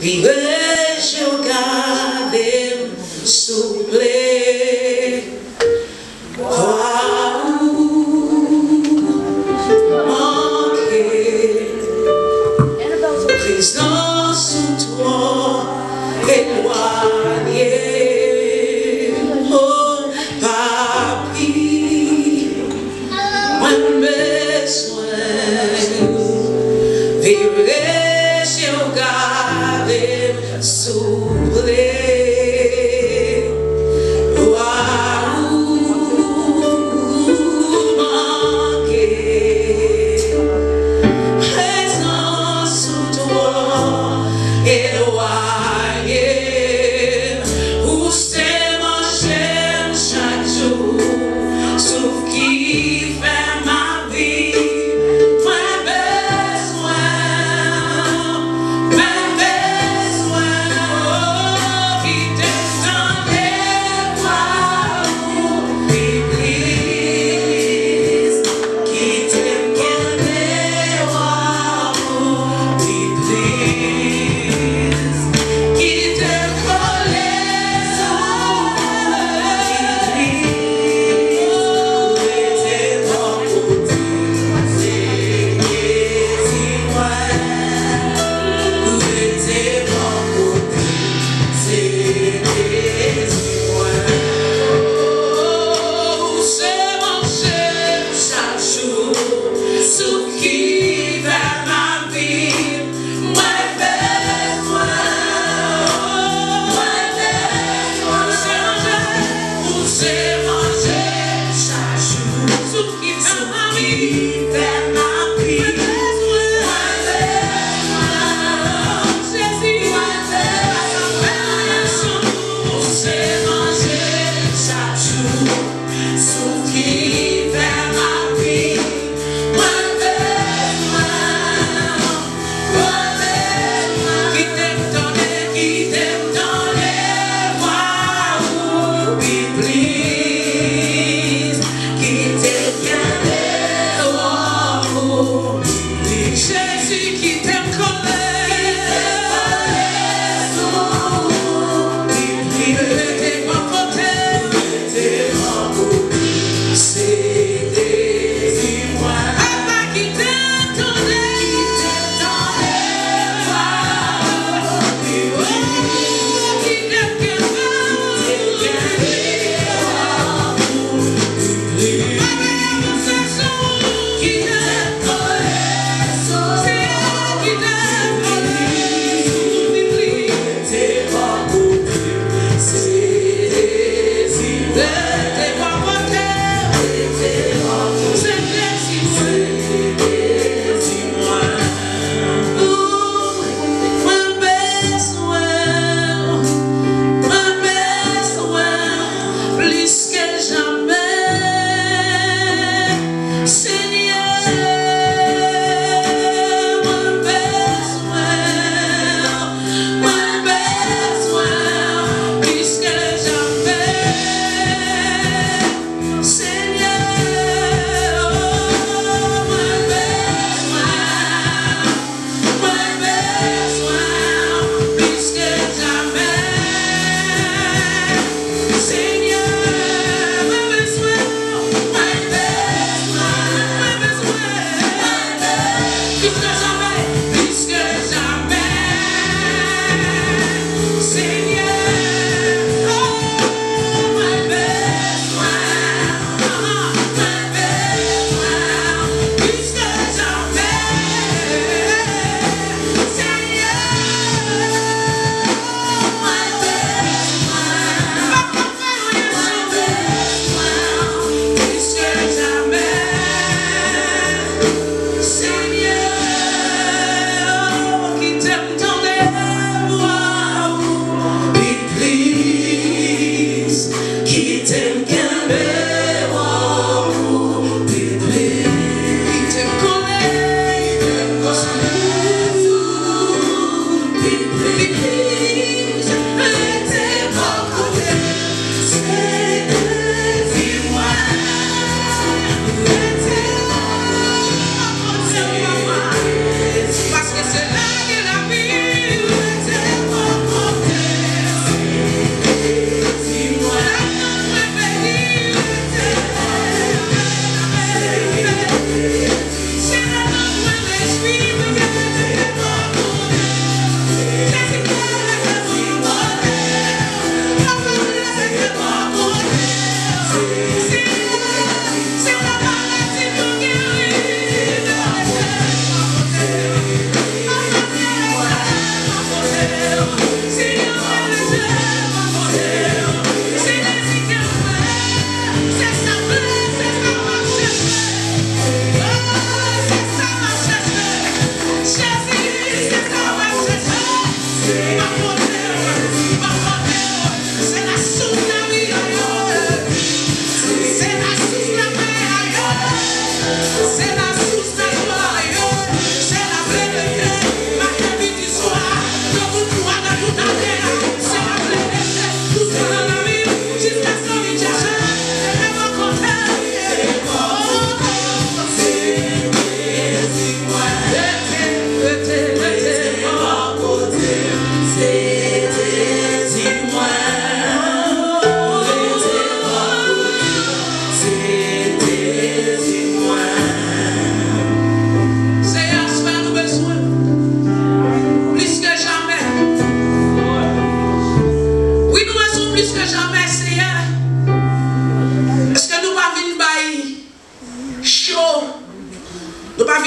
Viver jogada suple Prisão sous-toi éloigné, oh papi, moi besoin vivre jogada suple.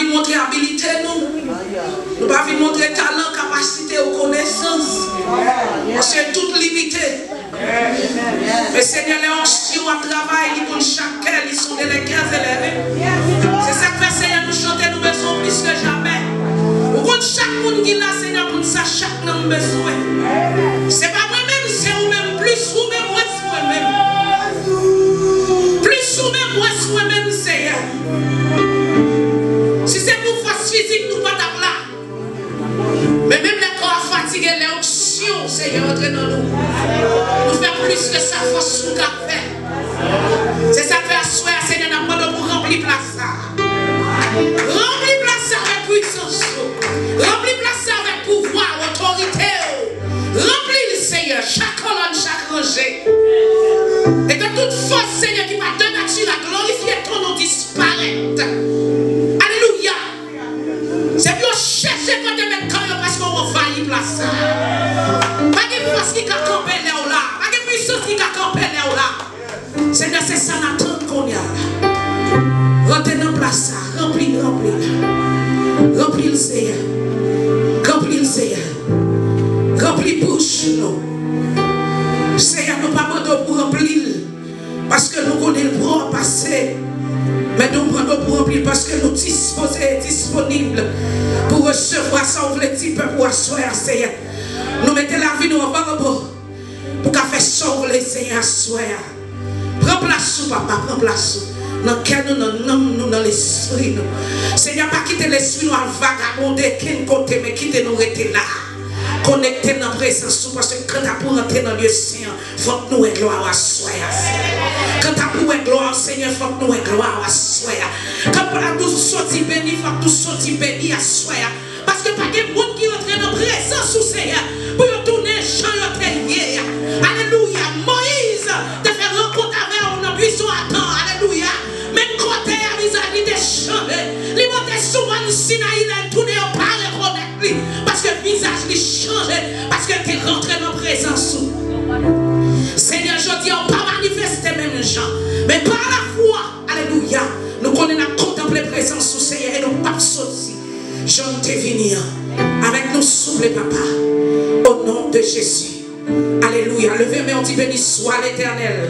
venir montrer habilité nous. Nous pas venir montrer talent, capacité ou connaissance. Parce que tout limité. Mais Seigneur, les anges à travail, pour chacun, ils sont des 15 élèves. C'est ça que fait Seigneur, nous chanter, nous besoin plus que jamais. Pour chaque monde qui est là, Seigneur, pour ça, chaque nous besoin. C'est pas moi-même, c'est vous-même, plus vous-même, moi, c'est moi-même. Plus vous-même, moi, c'est moi-même, Seigneur. Si c'est pour force physique, nous pas là. Mais même les corps fatigués, les options, Seigneur, entre dans nous. Nous faisons plus que ça, force nous qu'a fait. C'est ça que fait asseoir, Seigneur, n'a pas de pour remplir place. Remplis place avec puissance. Remplis place avec pouvoir, autorité. Remplis le Seigneur, chaque colonne, chaque rangée. Et de toute force, Seigneur, qui va de nature à glorifier ton nom disparaître. Alléluia. C'est pour chercher quand tu mets quand parce qu'on envahit place. Pas de force qui a campé là. Pas de puissance qui a campé là. Seigneur, c'est ça n'attend qu'on y a. Rentrez dans place, remplis le Seigneur. Remplis le Seigneur. Remplis bouche, nous. Seigneur, nous pas besoin pour remplir. Parce que nous connaissons le bras passé. Mais nous prenons pour remplir parce que nous sommes disponibles pour recevoir ça. Vous voulez dire pour asseoir, Seigneur. Nous mettons la vie nous en bas pour qu'à faire sauver, Seigneur, asseoir. Prends place, papa, prends place. Dans quel nous dans l'esprit nous. Seigneur, pas quitter l'esprit nous à vagabonder qu'un côté, mais quitter nous rester là. Connecter dans la présence parce que quand tu as pour entrer dans le lieu Seigneur, il faut que nous ayons gloire à soi. Quand tu as pour être gloire Seigneur, il faut que nous ayons gloire à soi. Quand nous sommes bénis, il faut que nous soyons bénis à soi. Parce que pas de monde qui entre dans la présence au Seigneur pour tourner champ lié. Alléluia. Moïse te fait rencontre avec un buisson à temps. Alléluia. Même côté à visage de changé. Il montait souvent le Sinaï, il tourné au pas reconnaître lui. Parce que le visage lui changé. Parce que tu es rentré dans la présence. Seigneur, je dis, on ne peut pas manifester même gens. Mais par la foi, alléluia, nous connaissons contempler la présence du Seigneur et nous ne pas sortir. Je te venir avec nous souffle, papa, au nom de Jésus. Alléluia. Levez-moi, on dit béni soit l'Éternel.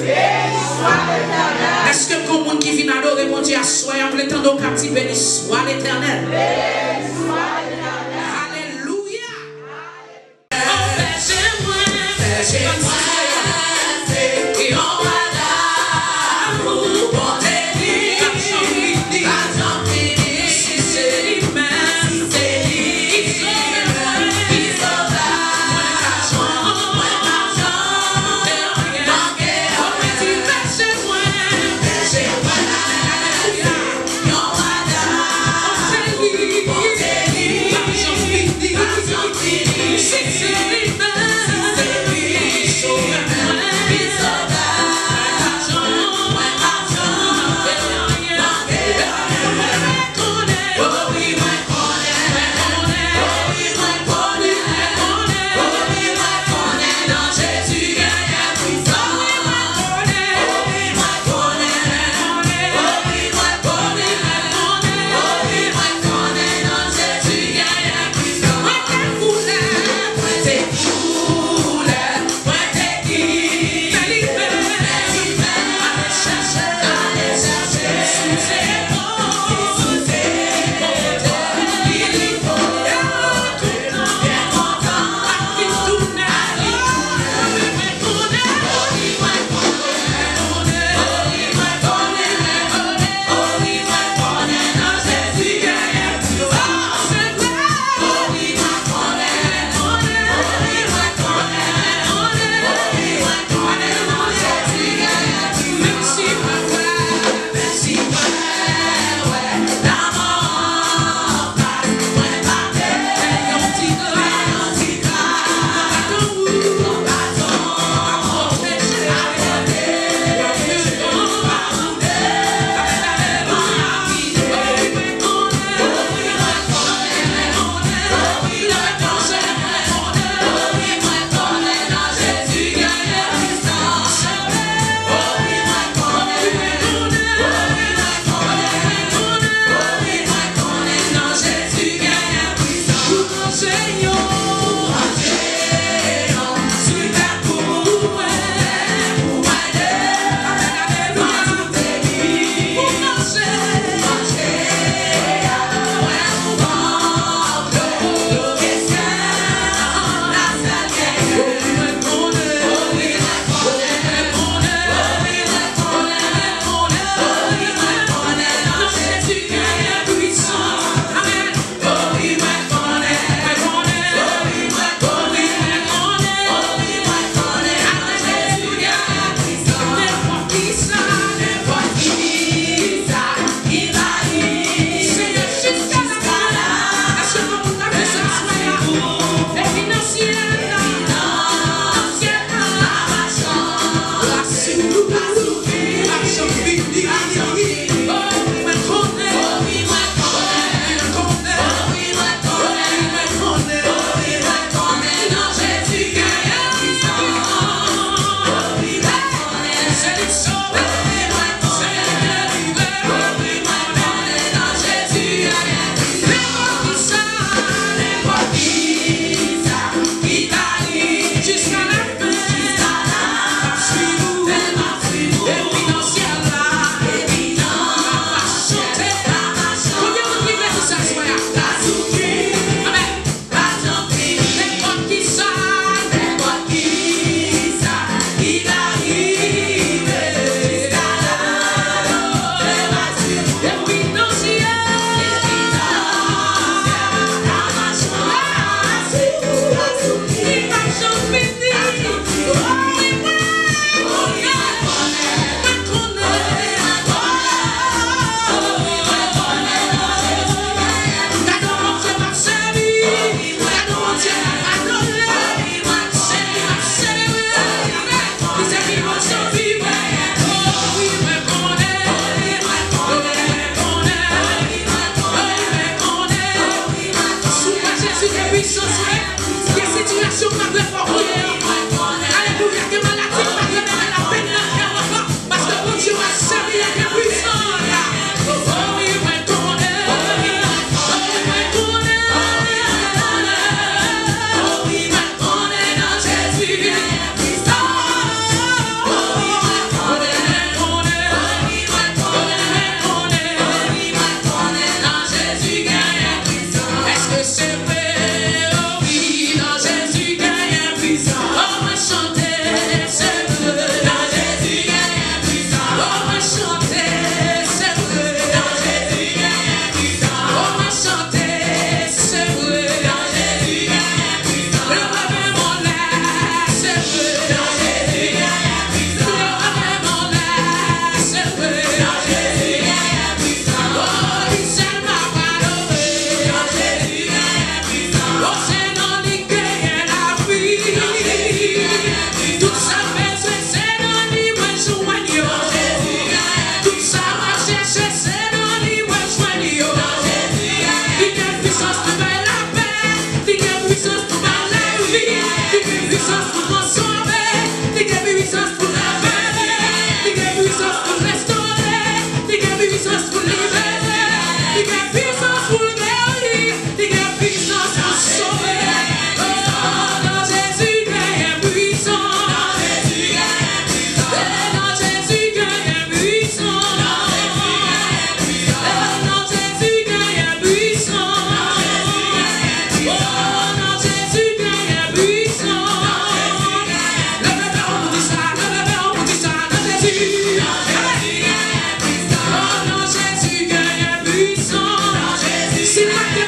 Est-ce que pour le monde qui vient adorer mon Dieu à soi, en plein temps donc dit béni soit l'Éternel. Alléluia. Yeah.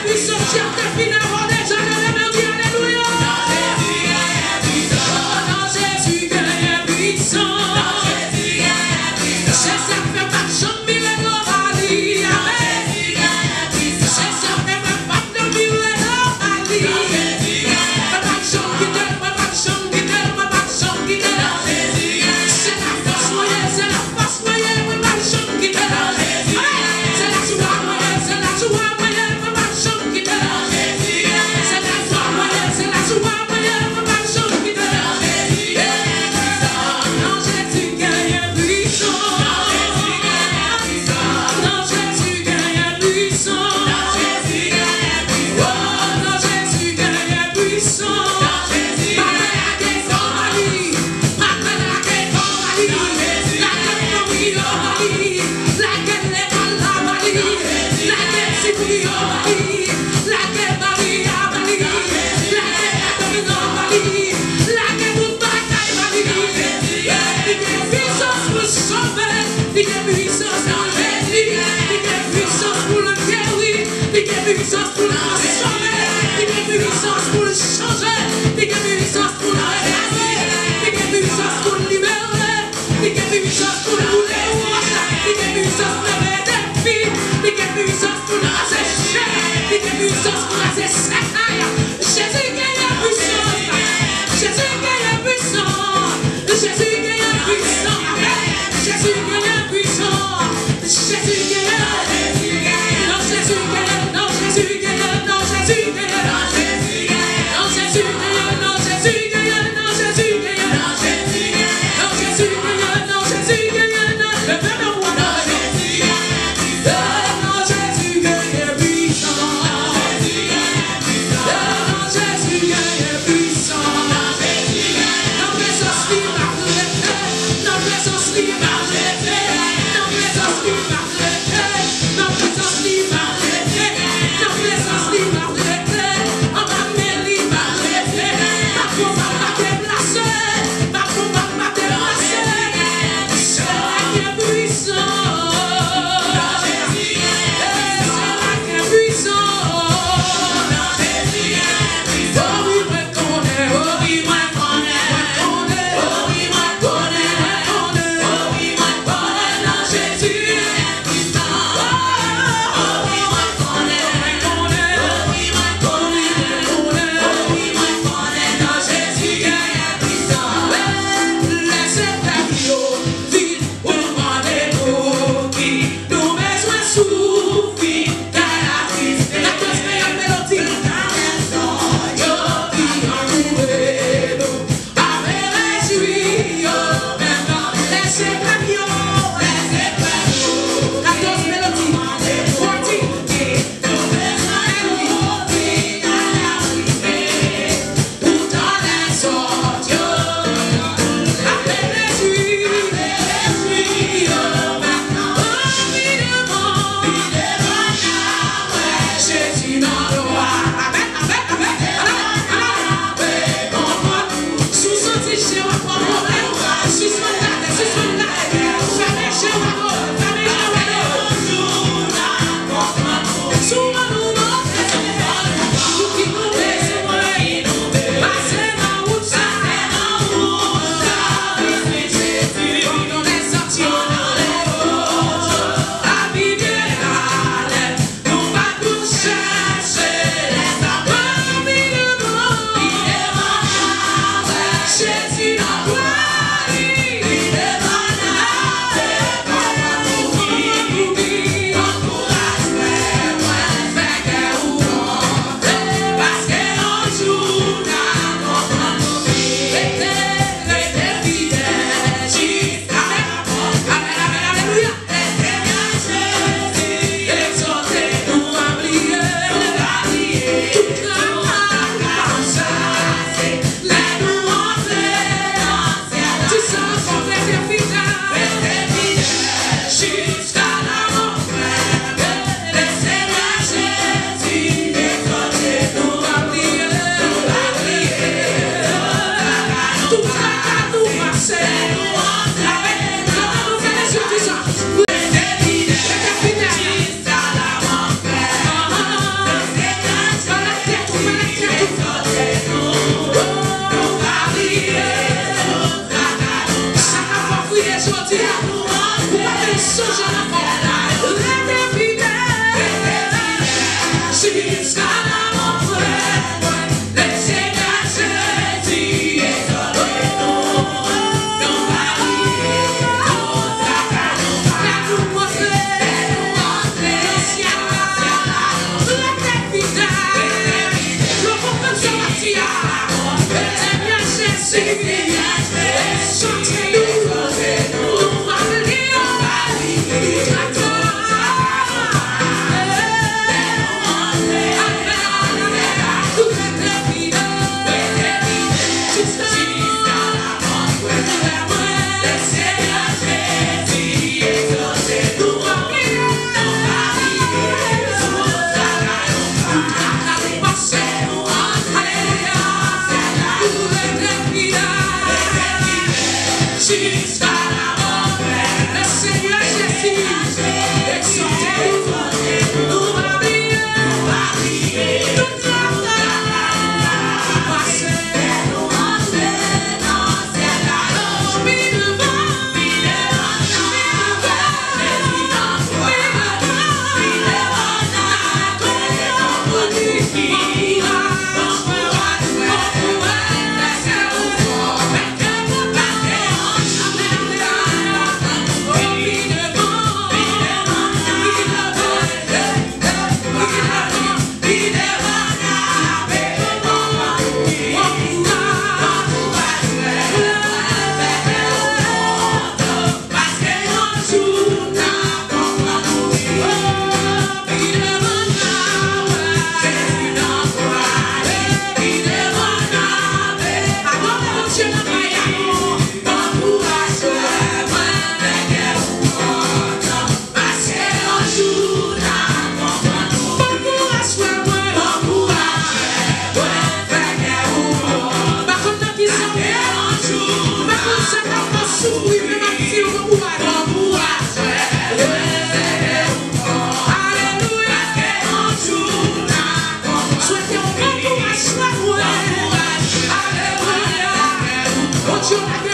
Yeah.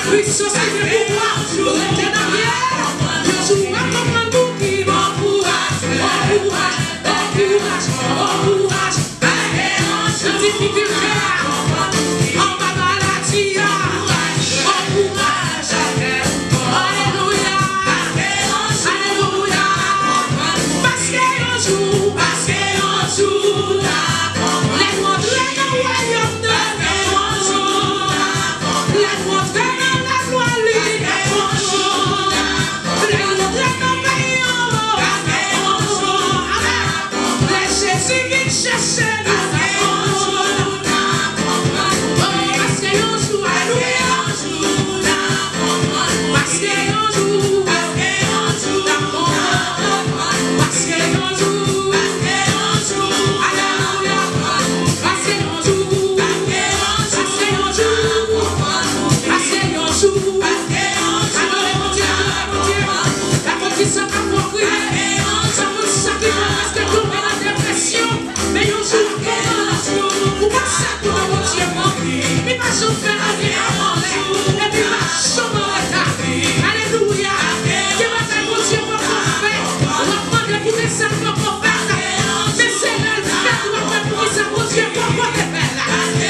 puissance qui vient pour moi. Restez dans rien. Je joue à comprendre tout qui m'encourage. Encourage, encourage, encourage. En difficulté, en ma maladie. Encourage. Alléluia. Alléluia. Parce qu'un jour, les montrer dans le royaume de Dieu. Les montrer dans la gloire libre. Les montrer dans le pays. Les Jésus qui cherchent nous. Parce qu'il y a un jour, alléluia. Parce qu'il y a un jour, parce qu'il y a un jour, alléluia. Parce qu'il y a un jour, parce qu'il y a un jour, parce qu'il y a un jour. Adorez mon Dieu, adorez mon Dieu. La condition qu'a compris, ça vous sacrifie parce que tomber dans la dépression. Mais un jour, vous passez à tout dans mon Dieu, mais pas je fais la vie avant l'air. Et puis pas je m'arrête. Alléluia. Dieu va faire mon Dieu pour qu'on fait. On va prendre le coup de ça pour qu'on fait. Mais c'est le fait qu'on va faire pour ça mon Dieu pour qu'on fait.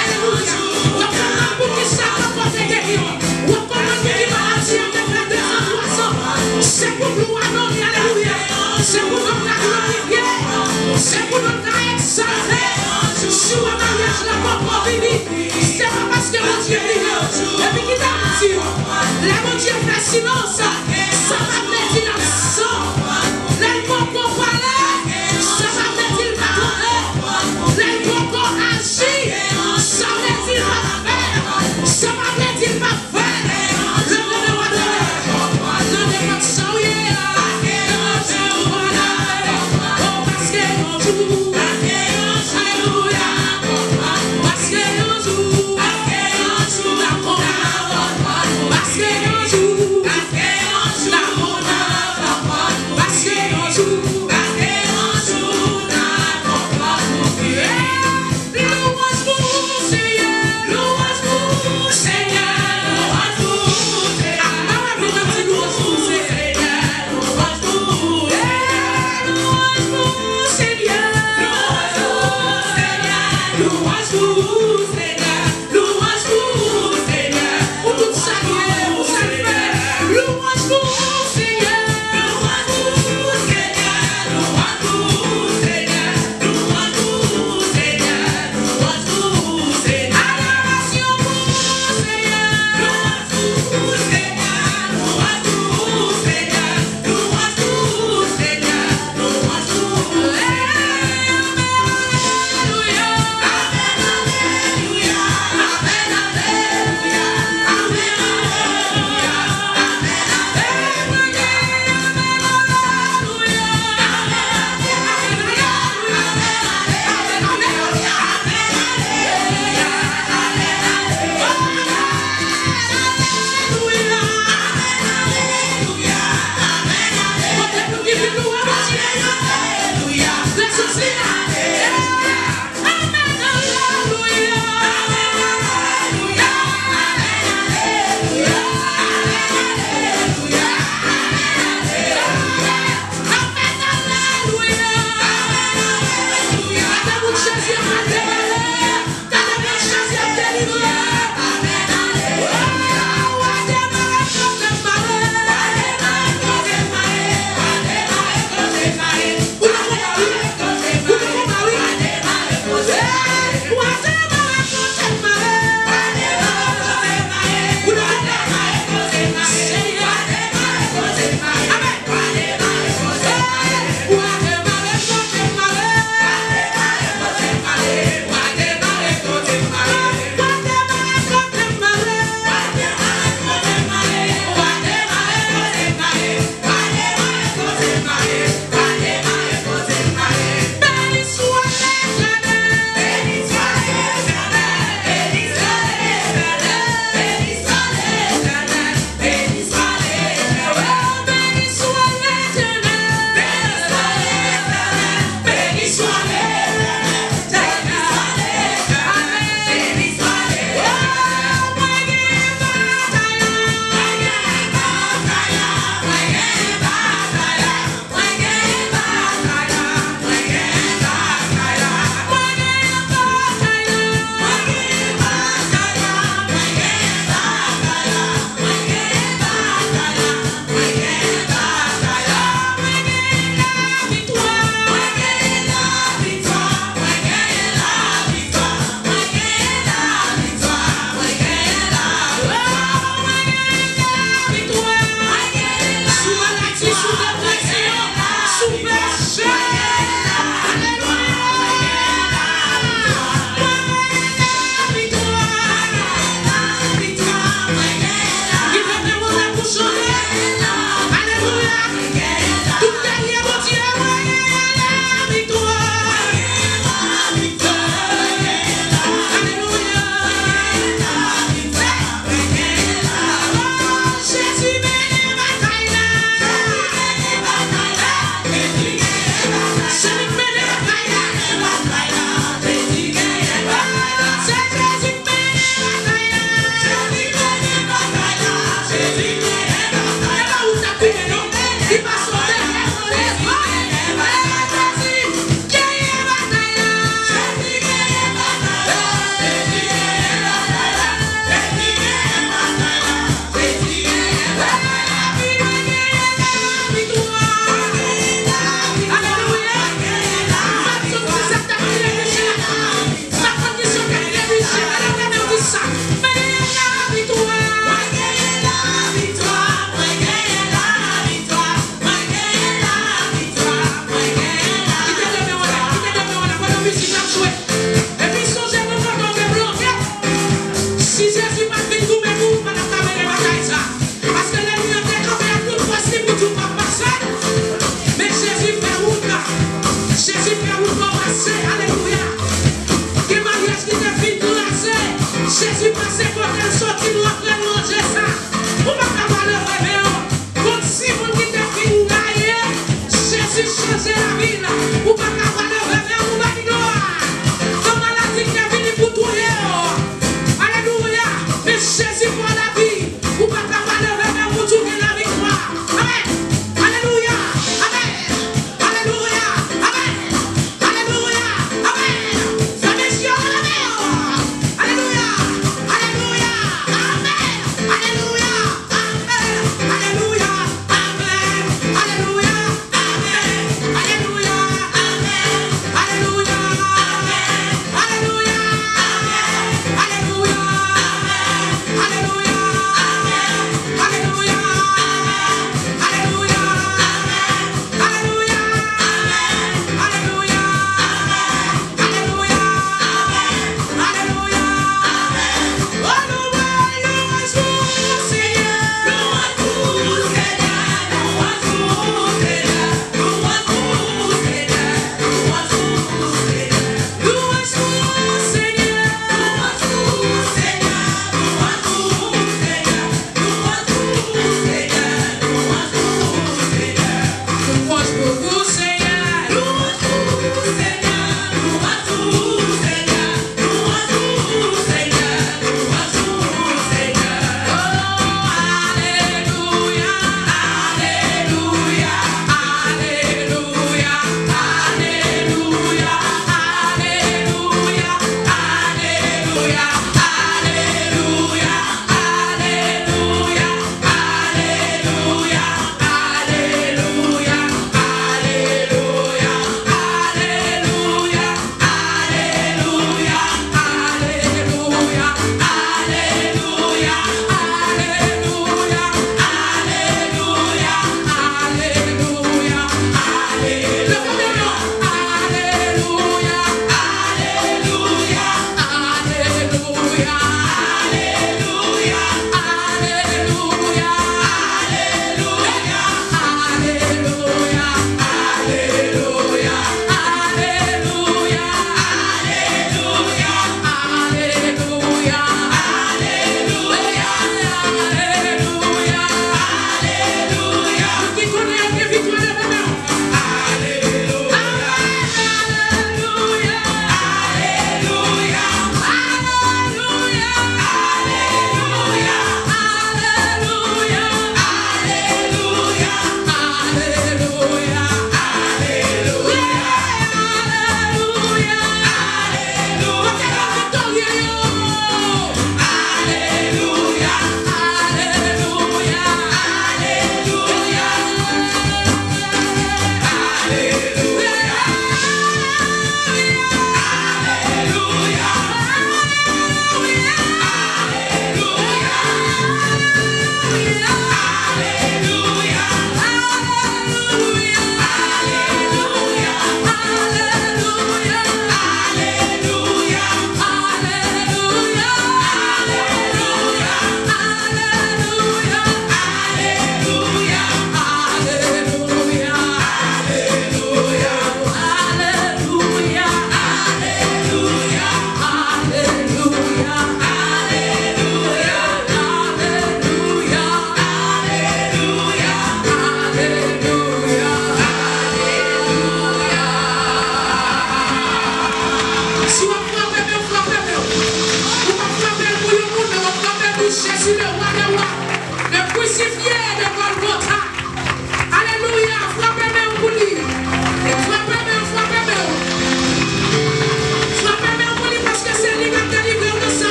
Alléluia. On va prendre pour qui ça pour qu'on fait guérir. On va prendre pour qui maladie on fait 200, 300. C'est pour nous adorer. Alléluia. C'est pour nous glorifier. C'est pour nous exalter. Sur un mariage la propre vie. C'est pas parce que mon Dieu est là. Et puis qui t'a dit, là mon Dieu fait silence. Ça va mettre dans le sang. Là il faut qu'on parle. Ça va mettre il va tourner. Là il faut qu'on agit. Ça va mettre il va faire. Ça va mettre il va faire. Le nom de roi de l'air. Le nom de sang, yeah. Oh, parce qu'il y a un jour. Alléluia. Parce qu'il y a un jour. Parce qu'il y a un jour.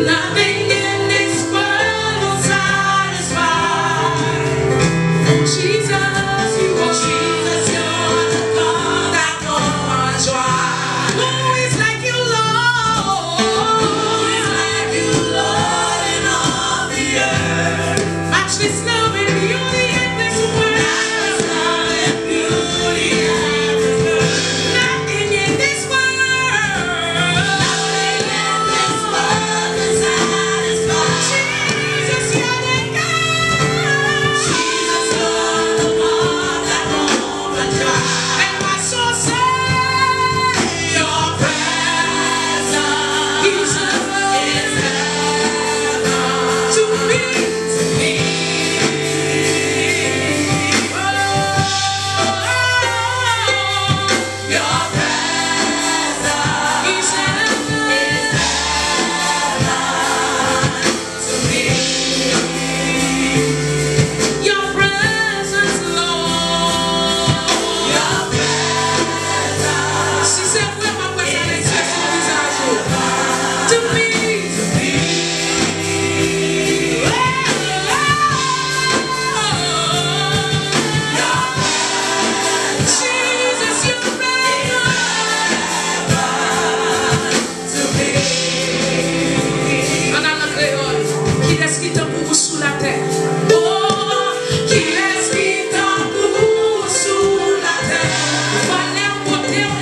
Nothing in this world will satisfy.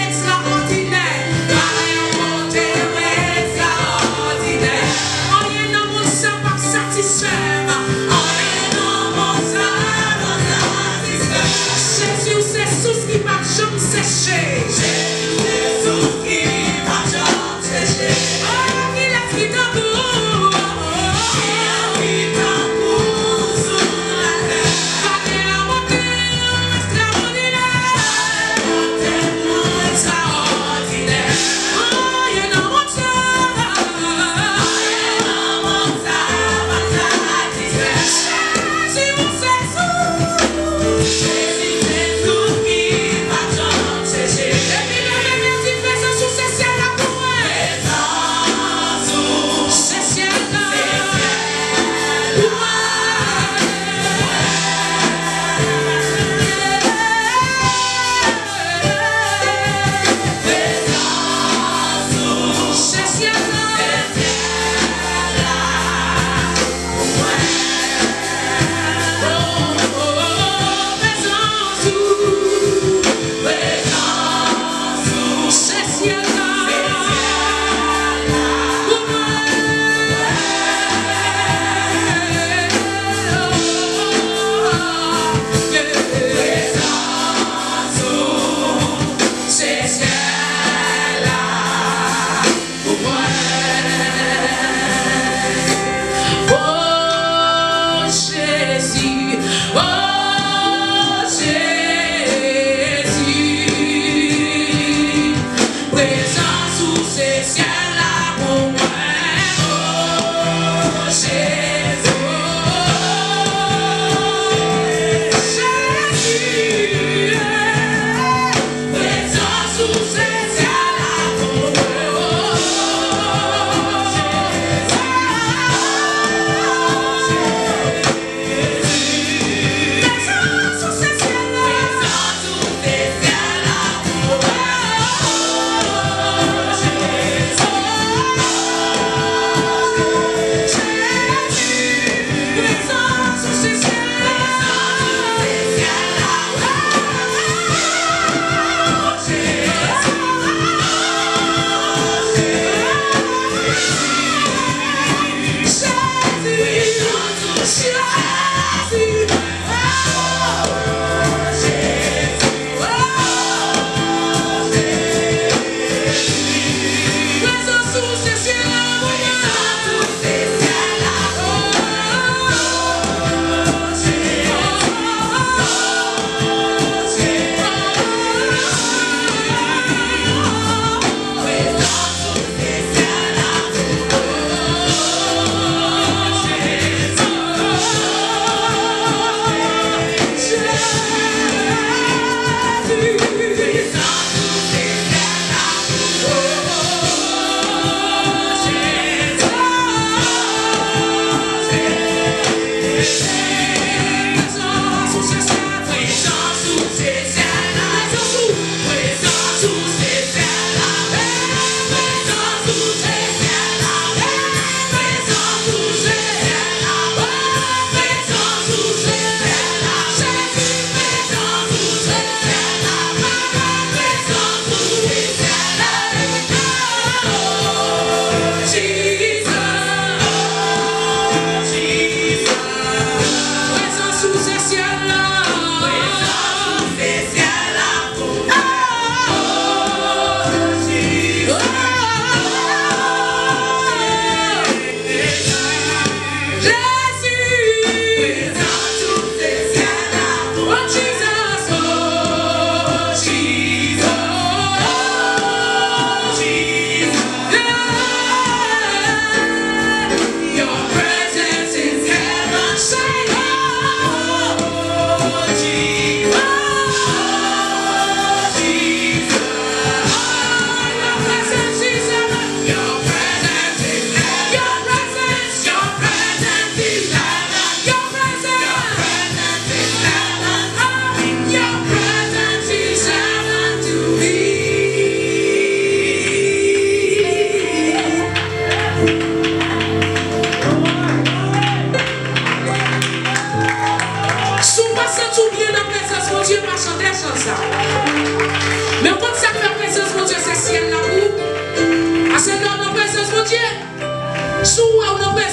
Extraordinaire.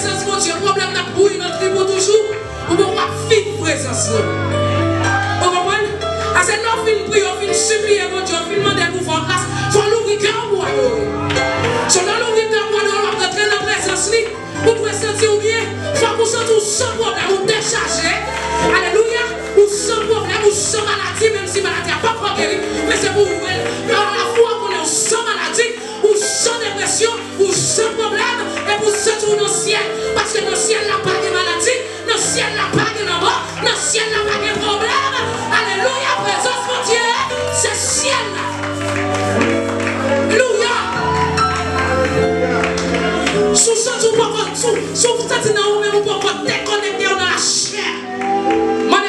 présence de Dieu, problème n'a pour notre vie pour toujours, ou bon pas vivre présence. Vous comprenez? Parce que nous finissons prier, nous finissons supplier mon Dieu, nous finissons demander nous voir grâce. Il faut l'ouvrir cœur pour nous. Si on l'ouvrir cœur pour nous, on va rentrer dans la présence, vous pouvez sentir bien, il faut que vous sentiez sans problème, vous déchargez. Alléluia, ou sans problème, ou sans maladie, même si maladie n'a pas encore guéri, mais c'est pour vous. Alors la foi qu'on est sans maladie, ou sans dépression, ou sans problème, et vous sortir dans le ciel, parce que dans le ciel n'a pas de maladie, dans le ciel n'a pas de mort, dans le ciel n'a pas de problème. Alléluia, présence de Dieu, c'est le ciel là. Alléluia. Sous ça, vous sentez dans vous-même, vous pouvez déconnecter dans la chair.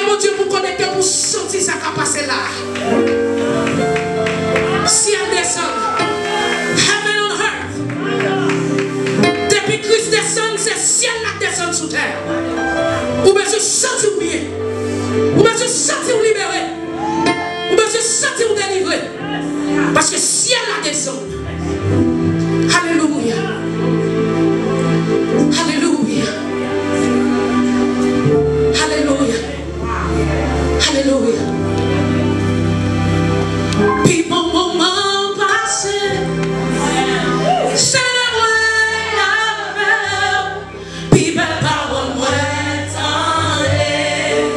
Mon Dieu, vous connectez, vous sentez ça qui a passé là. Ciel descend. Heaven on earth. Depuis Christ descend, c'est ciel là descend sous terre. Vous pouvez sentir bien. Vous pouvez sentir libéré. Vous pouvez sentir délivré. Parce que ciel là descend. Alléluia. Alléluia. Alléluia. Alléluia. Puis mon moment passé, c'est moi la même. Puis belle parole moi t'en est.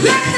Let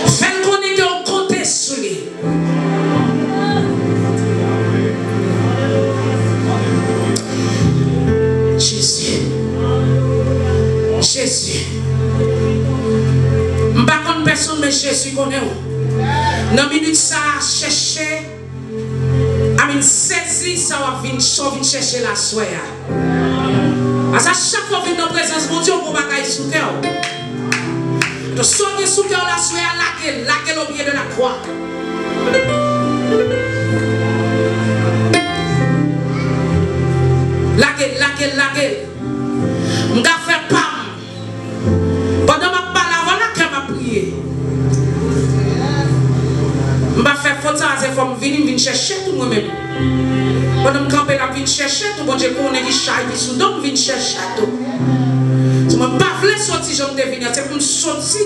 Fais-le connaître qu'on compte sur lui. Jésus. Jésus. Je ne sais pas personne, mais Jésus connaît. Dans la minute, ça a cherché. Amin saisi, ça va venir chercher la soie. À chaque fois que vous venez dans la présence de Dieu, vous ne sous cœur. Donc, sortez sous cœur la soie, laquelle au pied de la croix. Laquelle. Je vais faire pam. Pendant ma parole, voilà que m'a prié. Je vais faire faute, c'est pour venir chercher tout moi-même. Pendant que je vais chercher tout, bon Dieu, qu'on est qui chaille, qui sous donc venir chercher tout. Je ne vais pas vouloir sortir, je vais venir. C'est pour me sortir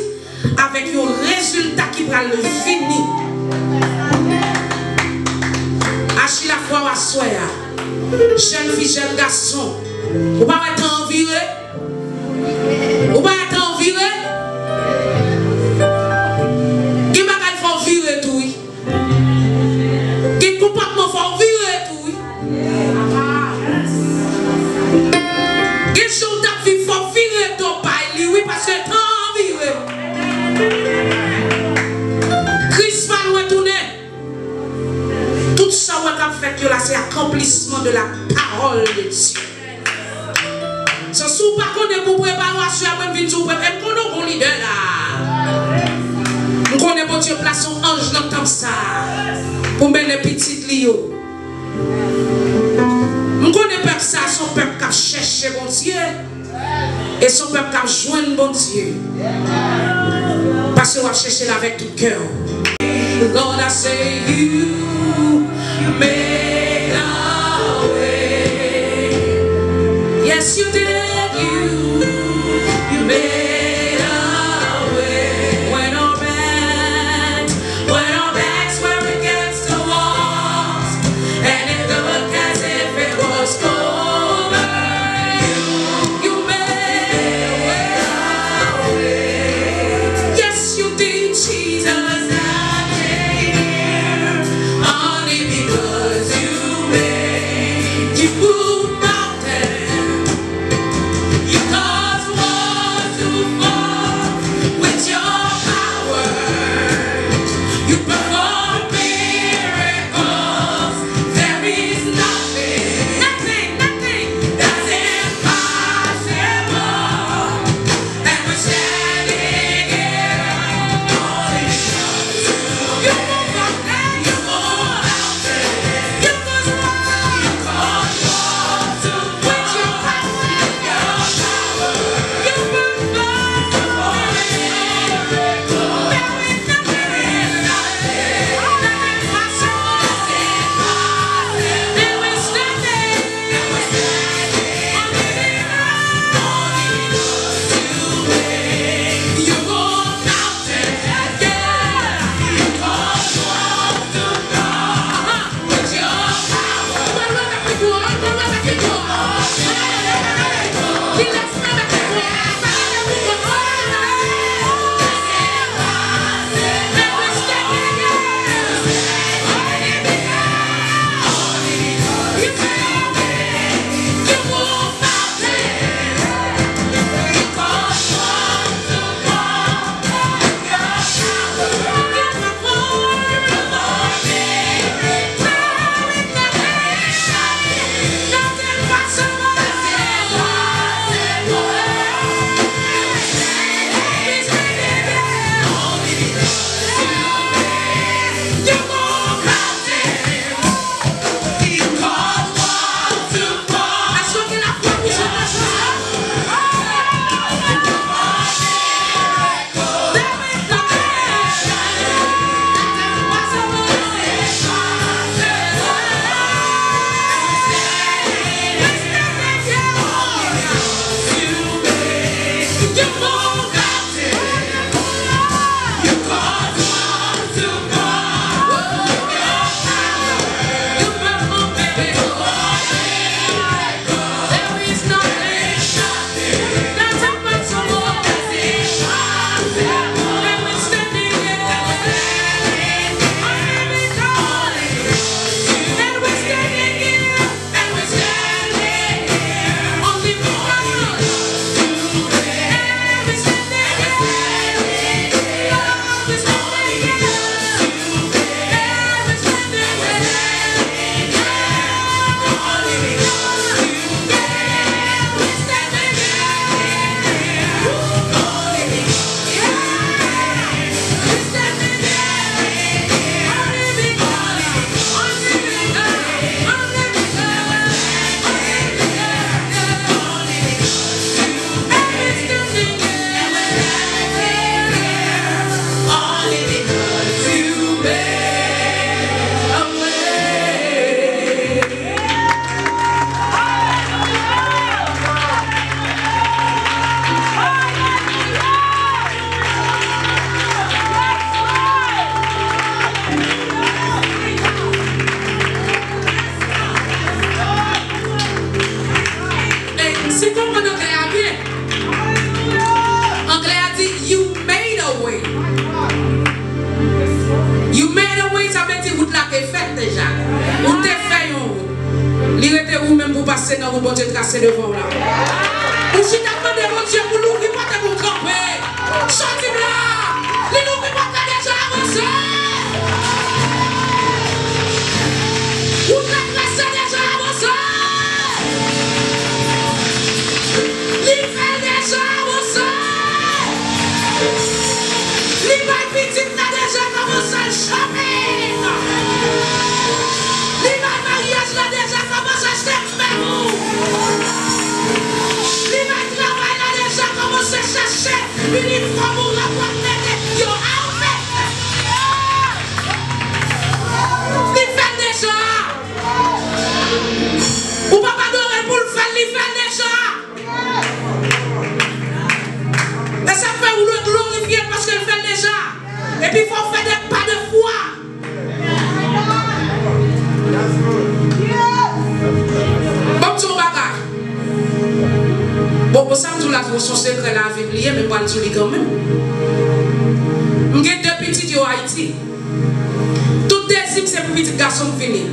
avec un résultat qui va le finir. Achille la foi à soi. Jeune fille, jeune garçon. Ou pas être envié. Ou pas être envié. Qui va faire virer tout. Qui comportement faut virer tout. Qui chose de vie faut virer tout paille oui parce que t'en virer. Christ va nous retourner. Tout ça qu'on a fait là c'est accomplissement de la parole de Dieu. Ce sous pas qu'on est pour préparation après venir sur même qu'on est leader là. On connaît bon Dieu place son ange dans comme ça pour mettre les petites lio. On connaît peuple ça son peuple qui a cherché bon Dieu et son peuple qui a joindre bon Dieu. Parce qu'on va chercher avec tout cœur. Lord, I say you made a way. Yes, you did. You made a way. When our backs were against the walls, and it looked as if it was over, you made a way. Yes, you did, Jesus. Only because you moved mountains, you caused walls to fall with your power. You perform miracles. There is nothing that's impossible. And we're standing here only because passer dans le bon Dieu tracé devant là. Ou si tu as demandé mon Dieu pour l'ouvrir, pas de vous camper. Sortez là. Les l'ouvrir pas déjà avancé. Ou la tracé déjà avancé. Les fait déjà avancé. Les bails petites n'a déjà commencé à choper. Les bails mariage n'a déjà commencé à acheter même. Les bails travail n'a déjà commencé à chercher l'uniforme pour la boîte de yo outfit. Les fait déjà. Ou papa doré pour le faire, les fait déjà. Et ça fait ou le glorifier parce qu'elle fait déjà. Et puis il faut faire des pas de foi. Bon, tu bagage. Bon, pour ça, je la son secret là avec lui, mais pas le dire quand même. J'ai deux petits au Haïti. Tout désir, c'est pour petit garçon venir.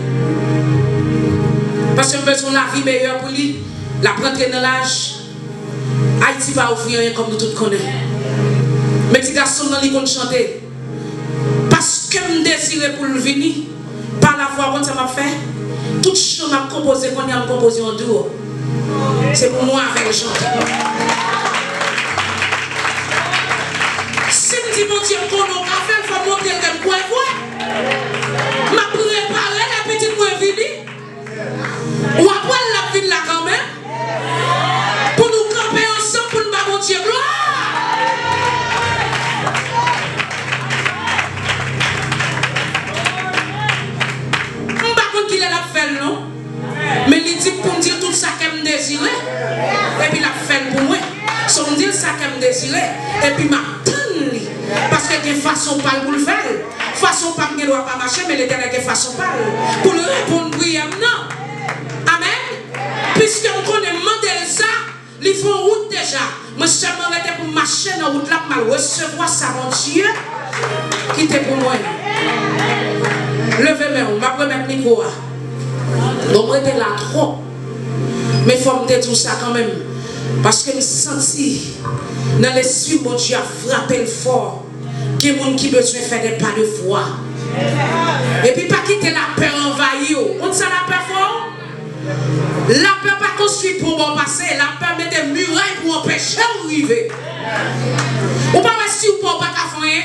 Parce que je besoin de la vie meilleure pour lui. La prendre dans l'âge. Haïti va offrir rien comme nous tous connaissons. Mais petit garçon, dans les chanter. Parce que je désire pour le venir. Par la voix, quand ça m'a fait. Toute chose m'a composé, qu'on y a composé en duo. C'est pour moi avec le chanter. Si je dis mon Dieu, qu'on a fait, il faut monter le point. M'a préparé la petite moi venir. Ou après la ville là quand même. Pour nous camper ensemble, pour nous battre mon Dieu gloire. Je ne sais pas qui l'a fait, non? Mais il dit pour me dire tout ça qu'elle me désirait. Et puis il a fait pour moi. Son me dire ça qu'elle me désirait. Et puis m'attendre. Parce que il y a façon pas pour le faire. Façon pas ne doit pas marcher, mais l'éternel a façon pas. Pour le répondre prière, non. Amen. Puisque on connaît modèle ça, ils font route déjà. Moi seulement arrêté pour marcher dans la route là, pour recevoir ça, mon Dieu. Qui était pour moi. Levez-moi, on va prendre micro. Donc, on était là trop. Mais il faut me dire tout ça quand même. Parce que je me senti dans l'esprit, mon Dieu a frappé le fort. Qu'il y a des gens qui ont besoin de faire des pas de foi. Et puis, pas quitter la peur envahie. On sait la peur fort? La peur pas construite pour bon passer. La peur met des murailles pour empêcher d'arriver. Ou pas si vous ne pouvez pas faire.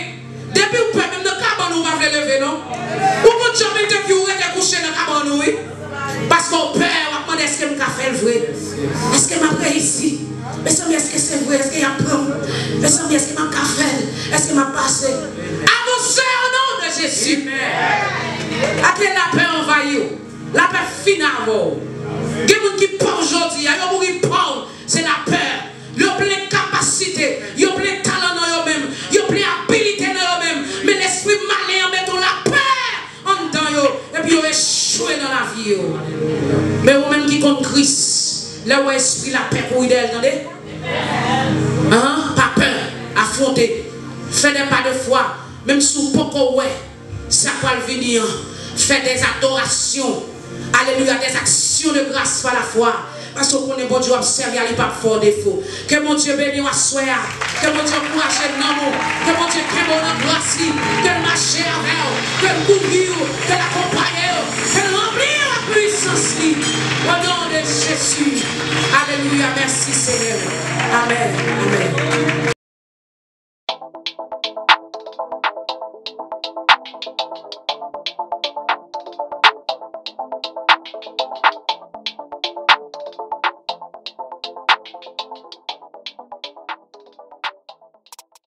Depuis vous pouvez même dans le cabane, vous ne pouvez pas lever, non? Ou vous ne pouvez pas vous coucher dans le cabane, oui? Parce qu'on peur, on demande est-ce que je fait le vrai? Est-ce que je vais ici? Est-ce que c'est vrai? Est-ce qu'il y a un plan? Est-ce que je fait? Est-ce que je passé? Avancez au nom de Jésus. Après la paix envahie, la paix finale. Il y a des gens qui parlent aujourd'hui, il y a des gens qui parlent, c'est la peur. Ils ont plein de capacités, ils ont plein de talent dans eux-mêmes, ils ont plein d'habilité dans eux-mêmes. Mais l'esprit malin met la peur en dedans et puis ils ont échoué dans la vie. Mais vous-même qui compte Christ, là où l'esprit la paix pour idée, attendez? Pas peur, affronter, faire des pas de foi, même sous pourquoi ça va venir, faire des adorations, alléluia, des actions de grâce par la foi. Parce qu'on connaît bon Dieu observer, il n'y a pas fort défaut. Que mon Dieu bénisse à soi. Que mon Dieu encourage l'amour. Que mon Dieu crée mon grâce. Que marche avec. Que couvrir. Que l'accompagne. Que remplir la puissance. Au nom de Jésus. Alléluia. Merci Seigneur. Amen. Amen.